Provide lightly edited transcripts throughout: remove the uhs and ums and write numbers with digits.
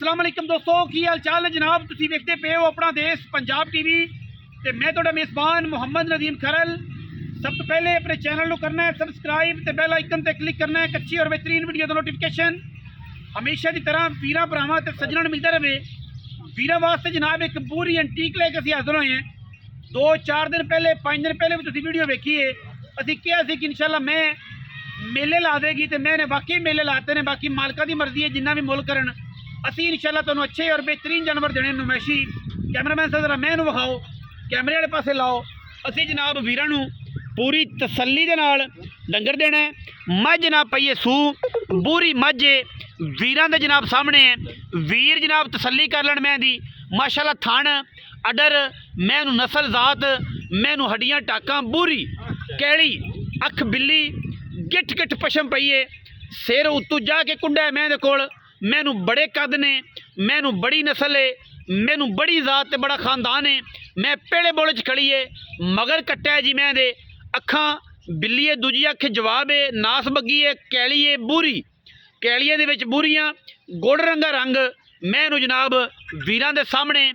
अस्सलामुअलैकुम दोस्तों की हाल चाल है जनाब। तुसीं वेखदे पे हो अपना देश पंजाब टीवी ते मैं तुहाडा मेज़बान मुहम्मद नदीम खरल। सब तो पहले अपने चैनल को करना है सबसक्राइब ते बेल आइकन ते क्लिक करना है अच्छी और बेहतरीन वीडियो का नोटिफिकेशन हमेशा की तरह वीरां भरावां ते सज्जणां नूं मिलदा रहे। वीरां वास्ते जनाब एक पूरी एंटीक लैके असीं हाज़र होए हैं। 2-4 दिन पहले 5 दिन पहले भी तुसीं वीडियो वेखी है। असीं कहा सी कि इंशाअल्लाह मैं मेले ला देगी तो मैंने वाकई मेले लाते हैं। बाकी मालका की मर्जी है जिन्ना भी मुल करन असी इंशाअल्लाह तुहानूं अच्छे और बेहतरीन जानवर देने नुमैशी। कैमरामैन साहब जरा मैनू विखाओ, कैमरे वाले पासे लाओ। असी जनाब वीरां नूं पूरी तसल्ली दे नाल डंगर देना है। मझ जनाब पई है सू बूरी मझ वीरां दे जनाब सामने है। वीर जनाब तसल्ली कर लैण मैं दी माशाअल्लाह थण अडर मैनू नस्ल जात मैनू हड्डियां टाकां बूरी कैली अख बिल्ली गिठ गिठ पशम पई है। सिर उत्तू जाके कुंडा है मैं दे कोल। मैनू बड़े कद ने मैनू बड़ी नस्ल है मैनू बड़ी जात ते बड़ा खानदान है। मैं पेड़े बोले च खड़ी है मगर कट्टा है जी मैं दे अखा बिल्ली है दूजी अख जवाब है नास बग्गी है कैली है बूरी कैलियां दे विच बूरियां गुड़ रंगा रंग मैनू जनाब वीरां दे सामने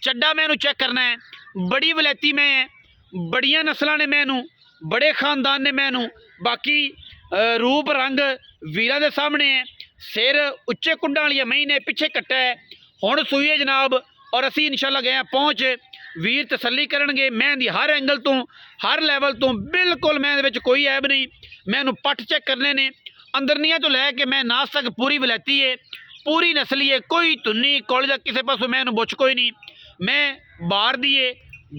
चड्डा मैनू चेक करना है। बड़ी वलैती मैं बड़ियां नस्लां ने मैनू बड़े खानदान ने मैनू बाकी रूप रंग वीरां दे सामने है। सिर उच्चे कुंडां वाली मही ने पिछे कट्टा है हुण सूई है जनाब। और असी इंशाअल्लाह गए पहुँच वीर तसल्ली करनगे मैं दी हर एंगल तो हर लैवल तो बिल्कुल मैं दे विच कोई ऐब नहीं। मैनू पट चेक करने ने अंदरनियां तो लैके मैं नास तक पूरी वलैती है पूरी नस्ली है कोई धुन्नी कॉलेज किसी पासों मैनू बुछ कोई नहीं। मैं बाहर दी है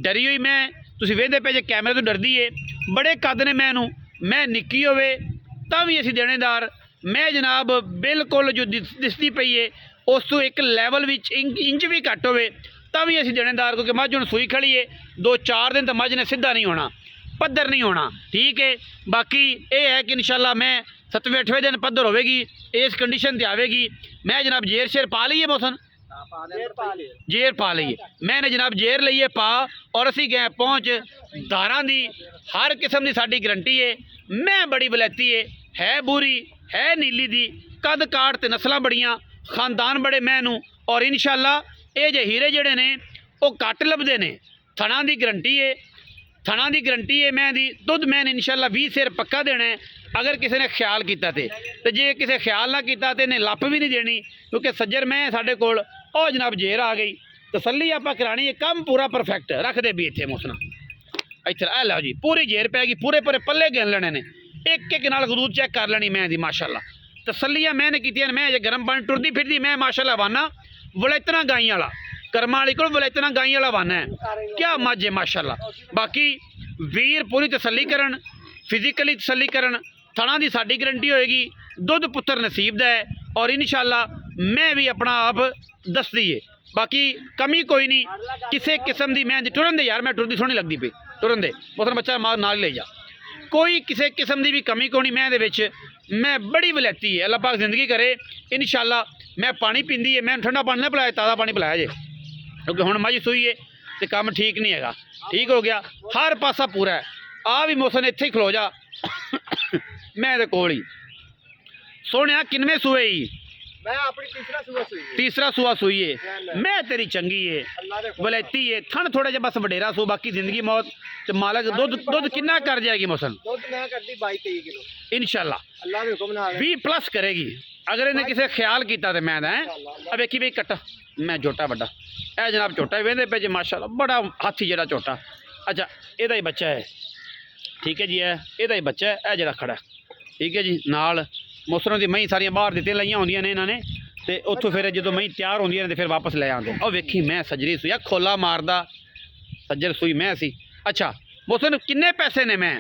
डरी हुई मैं तुसीं वेंदे पे जे कैमरे तो डरदी है बड़े कद ने मैनू मैं निक्की होवे तां भी असीं देनेदार मैं जनाब बिल्कुल जो दिसदी पई है उस तो एक लैवल विच इंच भी घट होवे तां भी असीं देनेदार क्योंकि मझ हुण सूई खड़ी है 2-4 दिन तो मझ ने सीधा नहीं होना पद्धर नहीं होना ठीक है। बाकी ये है कि इंशाअल्लाह मैं 7वें-8वें दिन पद्धर होवेगी इस कंडीशन ते आवेगी। मैं जनाब जेर शेर पा ली है मौसन जेर पा ली मैंने जनाब जेर लीए पा और असी गए पहुँच धारां दी हर किस्म की साड़ी गारंटी है। मैं बड़ी वलैती है बूरी है नीली दी कद काट ते नस्लां बड़ियां खानदान बड़े मैनू और इंशाअल्लाह ये जे हीरे जड़े ने वो घट लभदे ने। थणा दी गारंटी है थणा दी गारंटी है मैं दी दुध मैंने इंशाअल्लाह 20 सिर पक्का देना है। अगर किसी ने ख्याल किया तो जे किसी ख्याल ना किया तो इन्हें लप भी नहीं देनी क्योंकि सज्जर मैं साढ़े कोल और जनाब जेर आ गई तसल्ली आप करानी है काम पूरा परफेक्ट रख दे भी इतने मुसना इधर आ लो जी पूरी जेर पैगी पूरे पूरे पल्ले गिन लेने ने एक एक नाल गदूद चेक कर लेनी मैं दी माशाअल्लाह तसल्लियां मैंने की मैं अजे गर्म पानी टुरदी फिरदी मैं माशाअल्लाह वाना वलैतना गाई वाला कर्मा वाली को वलैतना गाई वाला वाना है क्या मझ है माशाअल्लाह। बाकी वीर पूरी तसल्ली करन फिजिकली तसल्ली करन थणा की साड़ी गारंटी होएगी दुध पुत्र नसीब दा है और इंशाअल्लाह मैं भी अपना आप दसदी है। बाकी कमी कोई नहीं किसी किस्म की मैं टुरन दे यार मैं टुरदी सोहनी लगती पई टुरन दे उधर बच्चा मार नाल ले जा कोई किसी किस्म की भी कमी कोई नहीं। मैं दे विच मैं बड़ी वलैती है अल्लाह पाक जिंदगी करे इंशाअल्लाह। मैं पानी पींदी है मैं ठंडा पानी ना पिलाया ताज़ा पानी पिलाया जे क्योंकि हुण मझ सूई है तो काम ठीक नहीं है ठीक हो गया हर पासा पूरा है। आ भी मौसम इत्थे ही खलो जा मैं दे कोल ही सोहणिया किनवें सूए ही मैं अपनी तीसरा सूआ सूई है। मैं तेरी चंगी है वलैती है थन थोड़ा जा बस वडेरा सू बाकी जिंदगी मौत तो मालक दुध दुध कितना कर जाएगी मौसम इंशाअल्लाह 20+ करेगी अगर इन्हें किसी ख्याल किया तो मैं अब वेखी भाई कट्टा मैं झोटा बड़ा ए जनाब झोटा वेंदे पे जे माशाअल्लाह बड़ा हाथी जरा झोटा। अच्छा यदा ही बच्चा है ठीक है जी यदा ही बच्चा है यह जरा खड़ा ठीक है जी नाल मौसम की मही सारिया बाहर दित्तियां लाइया होंदियां ने इन्होंने तो उत्थों फिर जो मही तैयार होंदियां ने फिर वापस ले आते और वेखी मैं सजरी सूई खोला मारदा सज्जर सूई मैं सी। अच्छा मौसम किन्ने पैसे ने मैं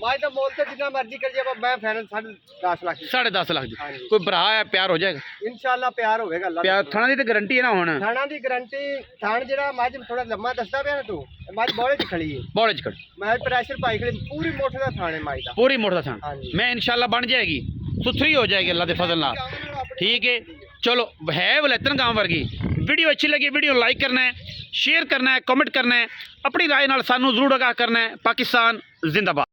मर्जी कर मैं फाइनल 10.5 लाख 10.5 लाख कोई भरा है प्यार हो जाएगा इंशाअल्लाह प्यार होगा प्यार थणा की तो गारंटी है ना हुण थणा की गारंटी थण जरा मझ थोड़ा लम्मा दसदा पिया ना तू मझ बौले च खड़ी है बौले च खड़ी मैं प्रेशर पाई खड़ी पूरी मोठ दा थण है मझ दा पूरी मोठ दा थण मैं इंशाअल्लाह बन जाएगी सुथरी हो जाएगी अल्लाह के फजल नाल ठीक है। चलो है वलैतन गांव वर्गी वीडियो अच्छी लगी वीडियो लाइक करना है शेयर करना है कमेंट करना है अपनी राय नाल सानू जरूर आगाह करना है। पाकिस्तान जिंदाबाद।